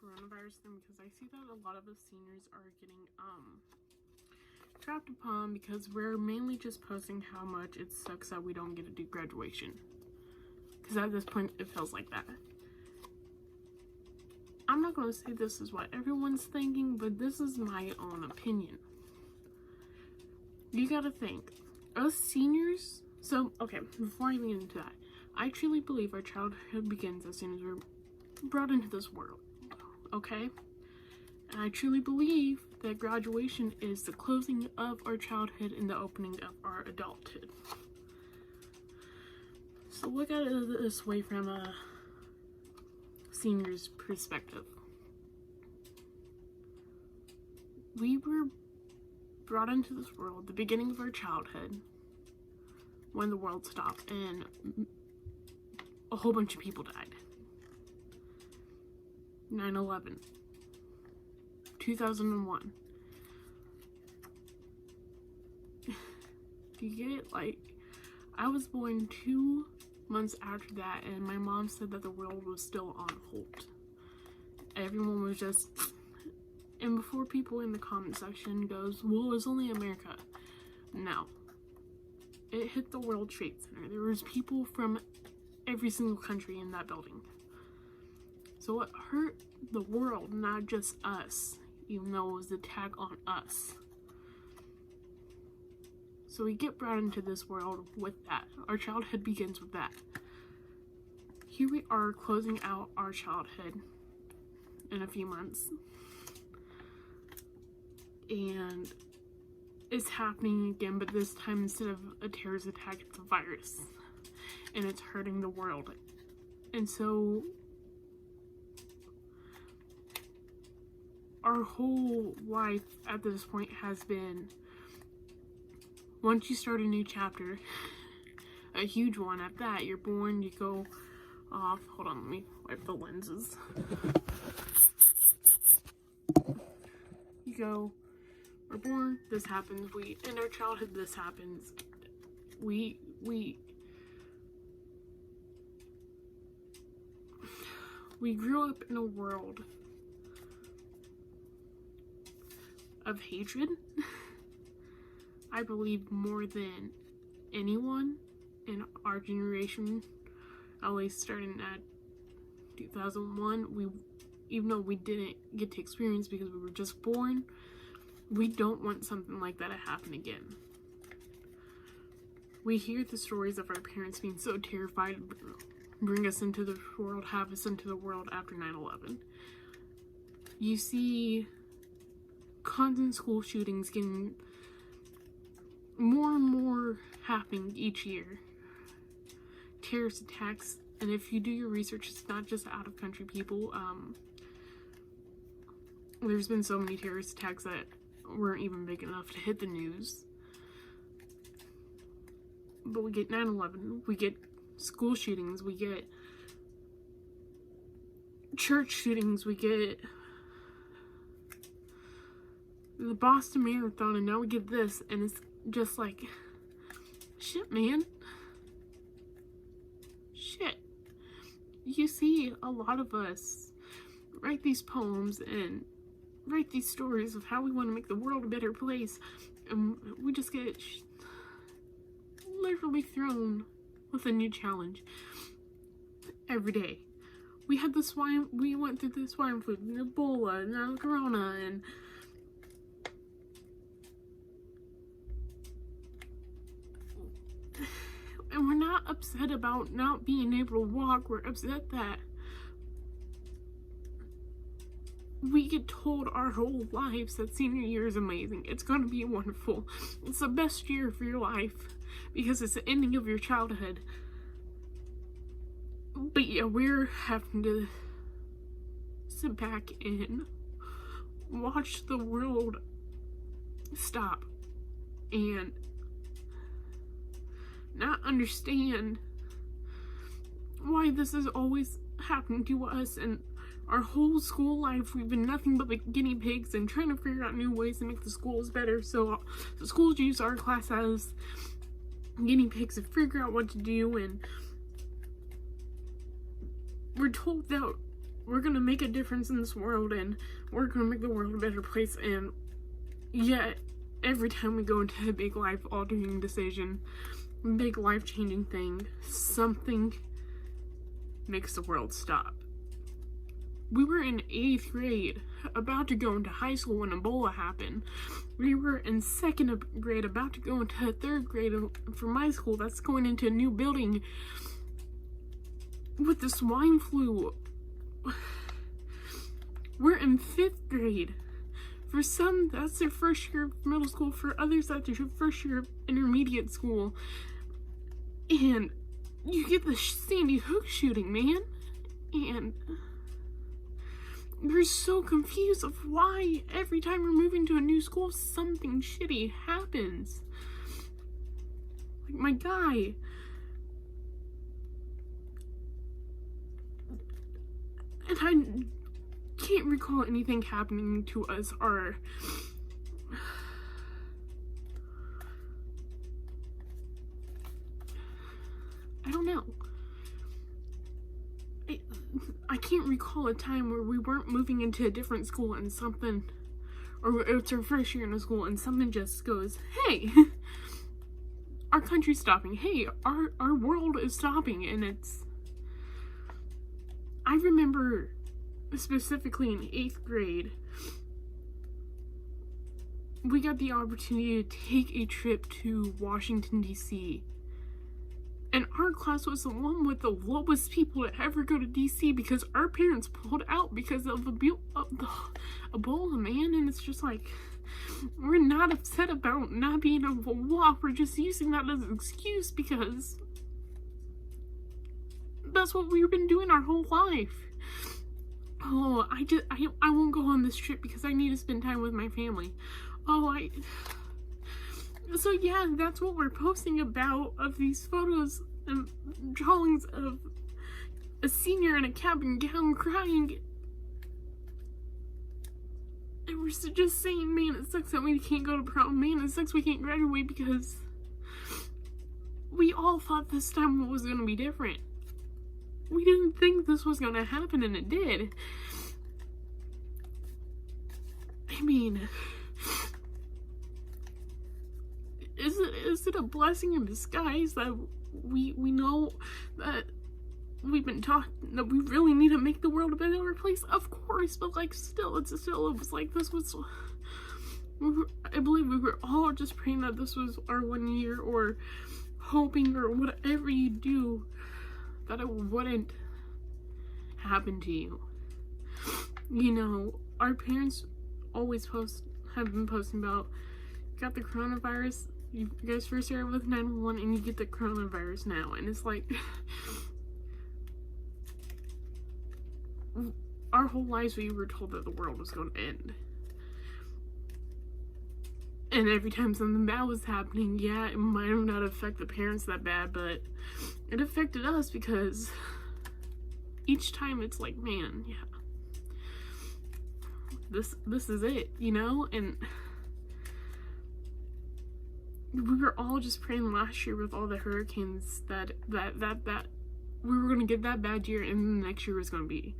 Coronavirus thing because I see that a lot of us seniors are getting trapped upon because we're mainly just posting how much it sucks that we don't get to do graduation, because at this point it feels like that. I'm not going to say this is what everyone's thinking, but this is my own opinion. You gotta think, us seniors, so okay, before I even get into that, I truly believe our childhood begins as soon as we're brought into this world. Okay? And I truly believe that graduation is the closing of our childhood and the opening of our adulthood. So look at it this way from a senior's perspective. We were brought into this world, the beginning of our childhood, when the world stopped and a whole bunch of people died. 9/11, 2001. Do you get it? Like, I was born 2 months after that, and my mom said that the world was still on hold. Everyone was just, and before people in the comment section goes, well, it's only America. No. It hit the World Trade Center. There was people from every single country in that building. So it hurt the world, not just us, even though it was the attack on us. So we get brought into this world with that. Our childhood begins with that. Here we are closing out our childhood in a few months. And it's happening again, but this time instead of a terrorist attack, it's a virus. And it's hurting the world. And so our whole life at this point has been, once you start a new chapter, a huge one at that, you're born, you go off, hold on, let me wipe the lenses. You go, we're born, this happens, in our childhood this happens, we grew up in a world of hatred. I believe more than anyone in our generation, at least starting at 2001, even though we didn't get to experience because we were just born, we don't want something like that to happen again. We hear the stories of our parents being so terrified, bring us into the world, have us into the world after 9/11. You see constant school shootings getting more and more happening each year. Terrorist attacks, and if you do your research, it's not just out of country people. There's been so many terrorist attacks that weren't even big enough to hit the news. But we get 9/11, we get school shootings, we get church shootings, we get the Boston Marathon, and now we get this, and it's just like, shit, man. Shit. You see a lot of us write these poems and write these stories of how we want to make the world a better place, and we just get literally thrown with a new challenge every day. We went through the swine flu, and Ebola, and now Corona, and we're not upset about not being able to walk. We're upset that we get told our whole lives that senior year is amazing. It's going to be wonderful. It's the best year of your life because it's the ending of your childhood. But yeah, we're having to sit back and watch the world stop and not understand why this is always happening to us, and Our whole school life, we've been nothing but guinea pigs and trying to figure out new ways to make the schools better. So the schools use our class as guinea pigs to figure out what to do, and we're told that we're gonna make a difference in this world and we're gonna make the world a better place, and yet every time we go into a big life-altering decision, big life-changing thing, something makes the world stop. We were in 8th grade, about to go into high school when Ebola happened. We were in 2nd grade, about to go into 3rd grade for my school. That's going into a new building with the swine flu. We're in 5th grade. For some, that's their first year of middle school. For others, that's their first year of intermediate school. And you get the Sandy Hook shooting, man. And we're so confused of why every time we're moving to a new school, something shitty happens. Like my guy. And I can't recall anything happening to us or I don't know. I can't recall a time where we weren't moving into a different school and something, or it's our first year in a school and something just goes, hey, our country's stopping. Hey, our world is stopping. And I remember specifically in 8th grade, we got the opportunity to take a trip to Washington, D.C. And our class was the one with the lowest people to ever go to D.C. because our parents pulled out because of the Ebola, man. And it's just like, we're not upset about not being able to walk. We're just using that as an excuse because that's what we've been doing our whole life. Oh, I won't go on this trip because I need to spend time with my family. So yeah, that's what we're posting about, of these photos and drawings of a senior in a cap and gown crying. And we're just saying, man, it sucks that we can't go to prom. Man, it sucks we can't graduate because we all thought this time was going to be different. We didn't think this was going to happen, and it did. I mean, is it a blessing in disguise that we know that we've been taught that we really need to make the world a better place? Of course, but like it was like this was, I believe we were all just praying that this was our 1 year, or hoping, or whatever you do, that it wouldn't happen to you. You know, our parents always have been posting about, got the coronavirus, you guys first started with 911 and you get the coronavirus now. And it's like, our whole lives we were told that the world was going to end. And every time something bad was happening, yeah, it might have not affected the parents that bad, but it affected us because each time it's like, man, yeah, this is it, you know? And we were all just praying last year with all the hurricanes that we were going to get that bad year, and the next year was going to be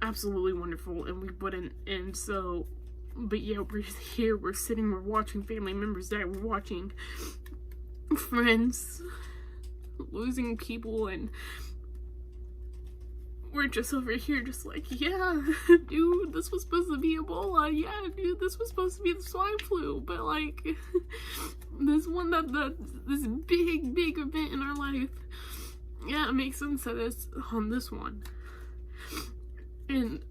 absolutely wonderful, and we wouldn't. And so, but yeah, we're here, we're sitting, we're watching family members die, we're watching friends losing people, and we're just over here just like, yeah, dude, this was supposed to be Ebola. Yeah, dude, this was supposed to be the swine flu. But like, this one, this big event in our life, yeah, it makes sense that it's on this one. And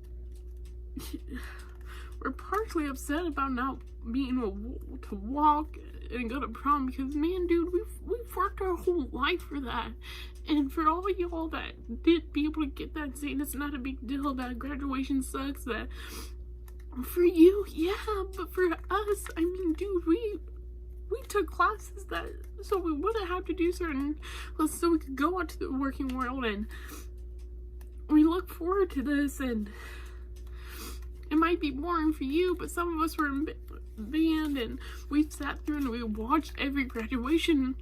we're partially upset about not being able to walk and go to prom because, man, dude, we've worked our whole life for that. And for all of y'all that did be able to get that, saying it's not a big deal, that graduation sucks, that for you, yeah, but for us, I mean, dude, we took classes that so we wouldn't have to do certain classes, so we could go out to the working world and we look forward to this, and it might be boring for you, but some of us were in band, and we sat through and we watched every graduation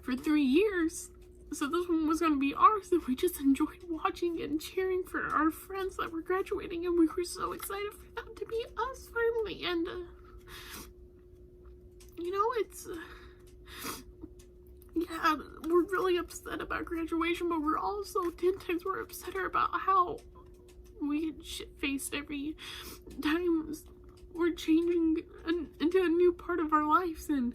for 3 years. So this one was going to be ours, and we just enjoyed watching and cheering for our friends that were graduating, and we were so excited for that to be us finally. And you know, it's yeah, we're really upset about graduation, but we're also 10 times more upset about how we get shit-faced every time we're changing into a new part of our lives. And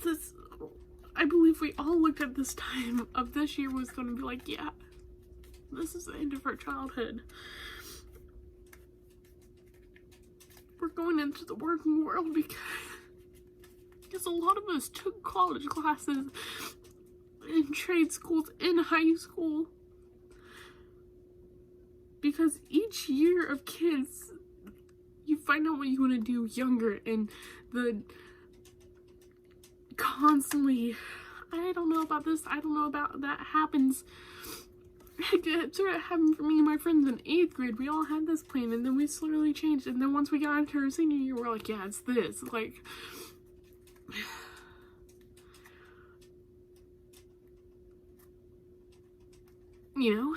this, I believe we all looked at this time of this year was going to be like, yeah, this is the end of our childhood. We're going into the working world, because a lot of us took college classes in trade schools, in high school, because each year of kids, you find out what you want to do younger, and the constantly, I don't know about this, I don't know about that, happens. It sort of happened for me and my friends in 8th grade. We all had this plan, and then we slowly changed, and then once we got into our senior year, we're like, yeah, it's this, like, you know.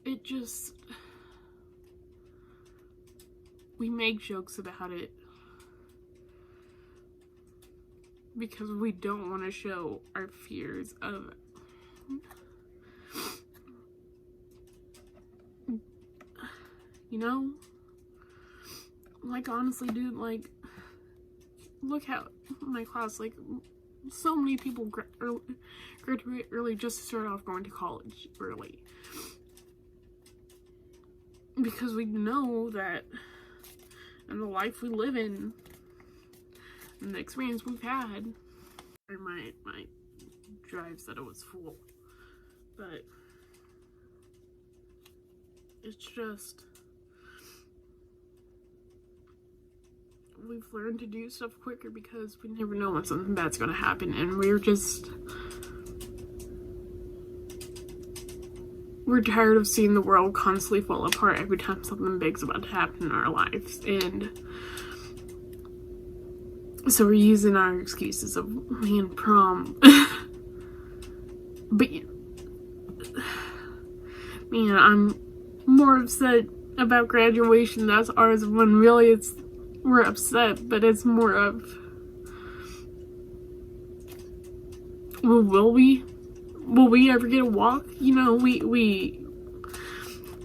It just, we make jokes about it because we don't want to show our fears of, you know, like, honestly, dude, like, look how my class, like, so many people graduate early just to start off going to college early. Because we know that in the life we live in, and the experience we've had, my drive said it was full, but it's just, we've learned to do stuff quicker because we never know when something bad's gonna happen, and we're tired of seeing the world constantly fall apart every time something big's about to happen in our lives. And so we're using our excuses of me and prom. But man, I'm more upset about graduation. That's ours, when really we're upset, but it's more of, well, will we ever get a walk? You know, we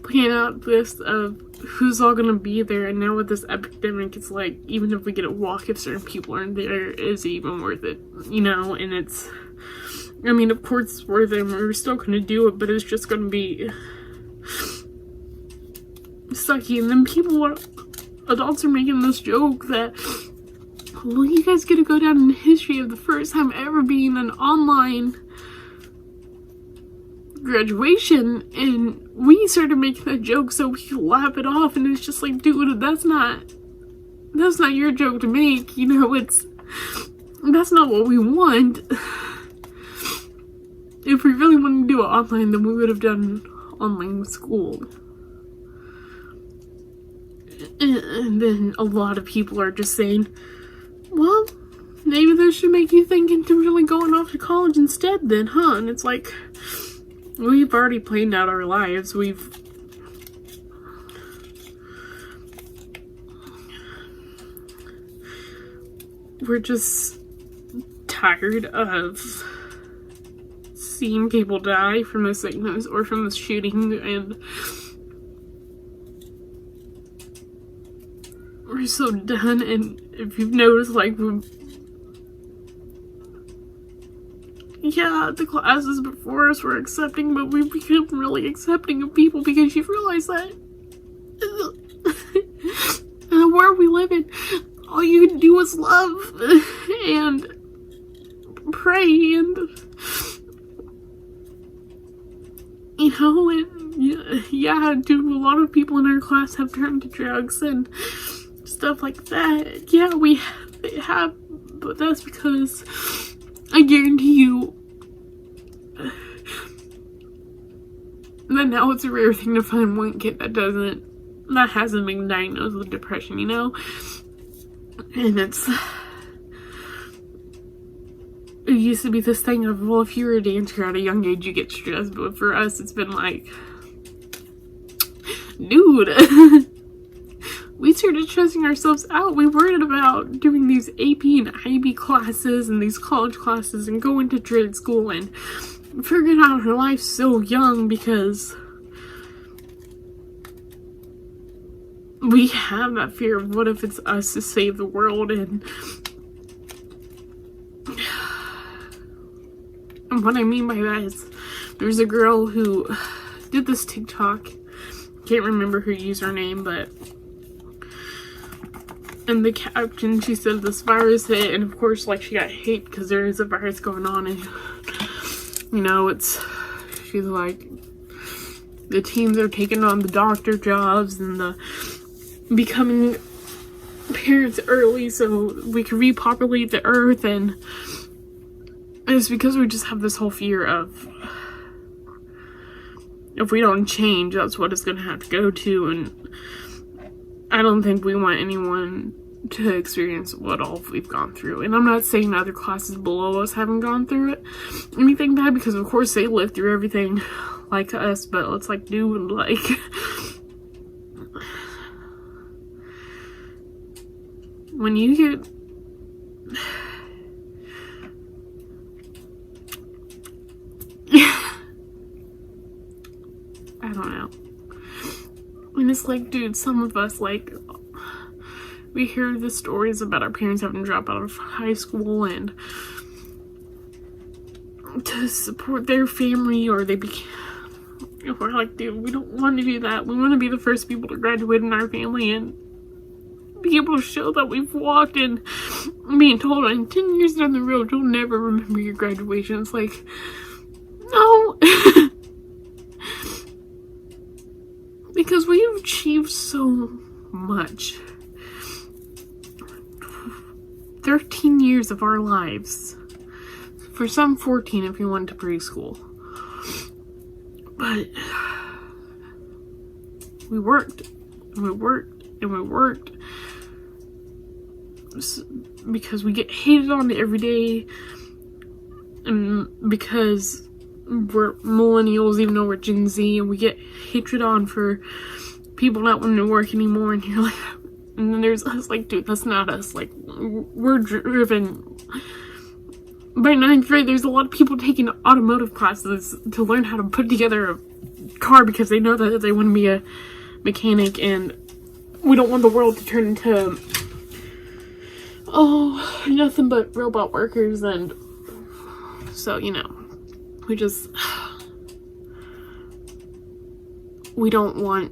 plan out this of who's all gonna be there, and now with this epidemic, it's like, even if we get a walk, if certain people aren't there, is it even worth it? You know, and it's, I mean, of course it's worth it, and we're still gonna do it, but it's just gonna be sucky. And then adults are making this joke that, well, you guys get to go down in history of the first time ever being an online graduation, and we started making that joke so we could laugh it off, and it's just like, dude, that's not your joke to make, you know. That's not what we want. If we really wanted to do it online, then we would have done online school. And then a lot of people are just saying, well, maybe this should make you think into really going off to college instead then, huh? And it's like, we've already planned out our lives. We're just tired of seeing people die from the sickness or from the shooting, and we're so done. And if you've noticed, like, yeah, the classes before us were accepting, but we've become really accepting of people, because you realize that in the world we live in, all you can do is love and pray, and, you know, and yeah, dude, a lot of people in our class have turned to drugs and stuff like that. Yeah, we have but that's because I guarantee you that now it's a rare thing to find one kid that hasn't been diagnosed with depression, you know? And it used to be this thing of, well, if you're a dancer at a young age, you get stressed, but for us, it's been like, dude, we started stressing ourselves out. We worried about doing these AP and IB classes and these college classes and going to trade school and figuring out her life so young because we have that fear of what if it's us to save the world. And what I mean by that is there's a girl who did this TikTok. Can't remember her username, but in the caption she said this virus hit, and of course, like, she got hate because there is a virus going on, and you know, she's like, the teens are taking on the doctor jobs and the becoming parents early so we can repopulate the earth, and it's because we just have this whole fear of if we don't change, that's what it's gonna have to go to. And I don't think we want anyone to experience what all we've gone through. And I'm not saying other classes below us haven't gone through it, anything bad, because of course they lived through everything like us, but it's like, dude, like, when you get I don't know. And it's like, dude, some of us, like, we hear the stories about our parents having to drop out of high school and to support their family, or we're like, dude, we don't want to do that. We want to be the first people to graduate in our family and be able to show that we've walked, and being told in 10 years down the road, you'll never remember your graduation. It's like, no. Because we've achieved so much. 13 years of our lives. For some, 14 if you went to preschool. But we worked. And we worked. And we worked. Because we get hated on every day. And because we're millennials, even though we're Gen Z, and we get hatred on for people not wanting to work anymore, and you're like, and then there's us, like, dude, that's not us. Like, we're driven. By 9th grade, there's a lot of people taking automotive classes to learn how to put together a car because they know that they want to be a mechanic, and we don't want the world to turn into, oh, nothing but robot workers. And so, you know, we don't want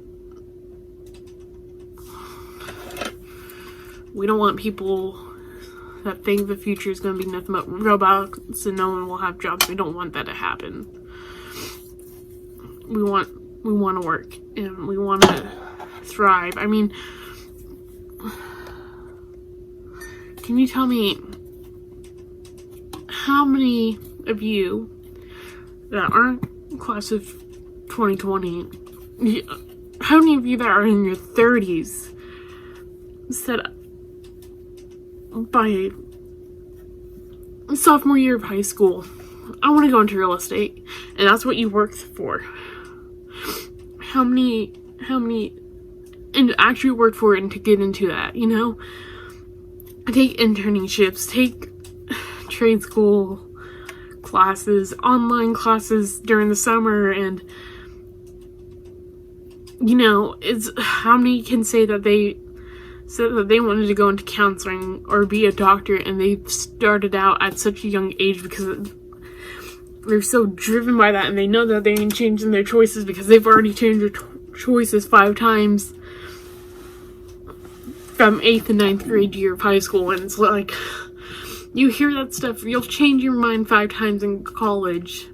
people that think the future is going to be nothing but robots and no one will have jobs. We don't want that to happen. We want to work and we want to thrive. I mean, can you tell me how many of you that aren't class of 2020, how many of you that are in your 30s said by sophomore year of high school, I want to go into real estate, and that's what you worked for? How many and actually worked for it and to get into that, you know? Take internships, take trade school classes, online classes during the summer, and you know, it's how many can say that they said that they wanted to go into counseling or be a doctor, and they started out at such a young age because they're so driven by that, and they know that they ain't changing their choices because they've already changed their choices 5 times from 8th and 9th grade year of high school. And it's like, you hear that stuff, you'll change your mind 5 times in college,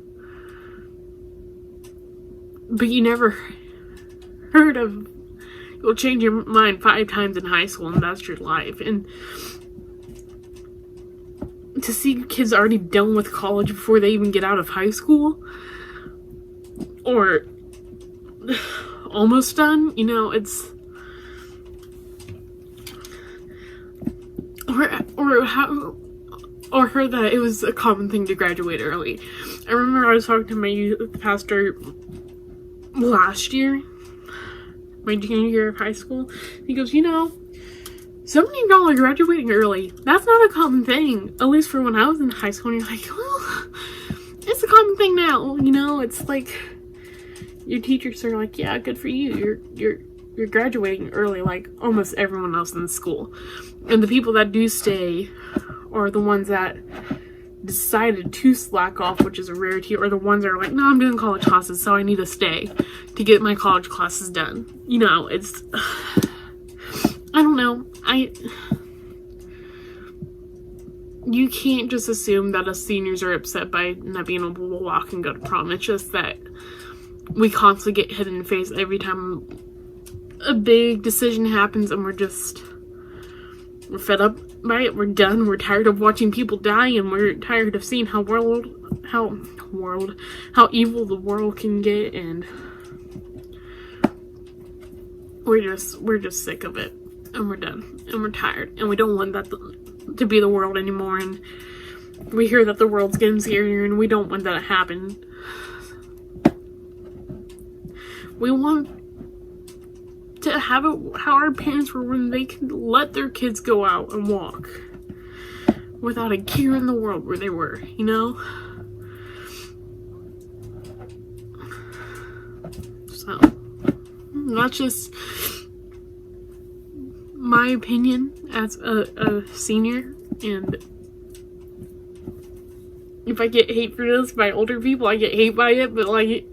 but you never heard of you'll change your mind 5 times in high school, and that's your life. And to see kids already done with college before they even get out of high school, or almost done, you know, it's, or heard that it was a common thing to graduate early. I remember I was talking to my youth pastor last year, my junior year of high school. He goes, you know, so many of y'all are graduating early. That's not a common thing, at least for when I was in high school. And you're like, well, it's a common thing now, you know. It's like your teachers are like, yeah, good for you. You're graduating early, like almost everyone else in the school. And the people that do stay, or the ones that decided to slack off, which is a rarity, or the ones that are like, no, I'm doing college classes, so I need to stay to get my college classes done. You know, it's, I don't know. You can't just assume that us seniors are upset by not being able to walk and go to prom. It's just that we constantly get hit in the face every time a big decision happens, and we're fed up by it. We're done. We're tired of watching people die, and we're tired of seeing how evil the world can get, and we're just sick of it, and we're done, and we're tired, and we don't want that to be the world anymore. And we hear that the world's getting scarier, and we don't want that to happen. We want to have it how our parents were, when they could let their kids go out and walk without a care in the world where they were, you know? So, that's just my opinion as a senior, and if I get hate for this by older people, I get hate by it, but like,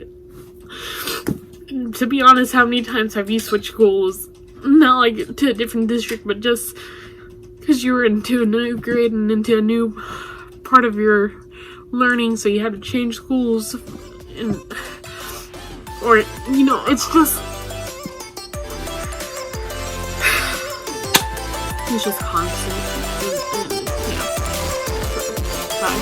to be honest, how many times have you switched schools? Not like to a different district, but just because you were into a new grade and into a new part of your learning, so you had to change schools, and, or, you know, it's just constant. And, yeah. Bye.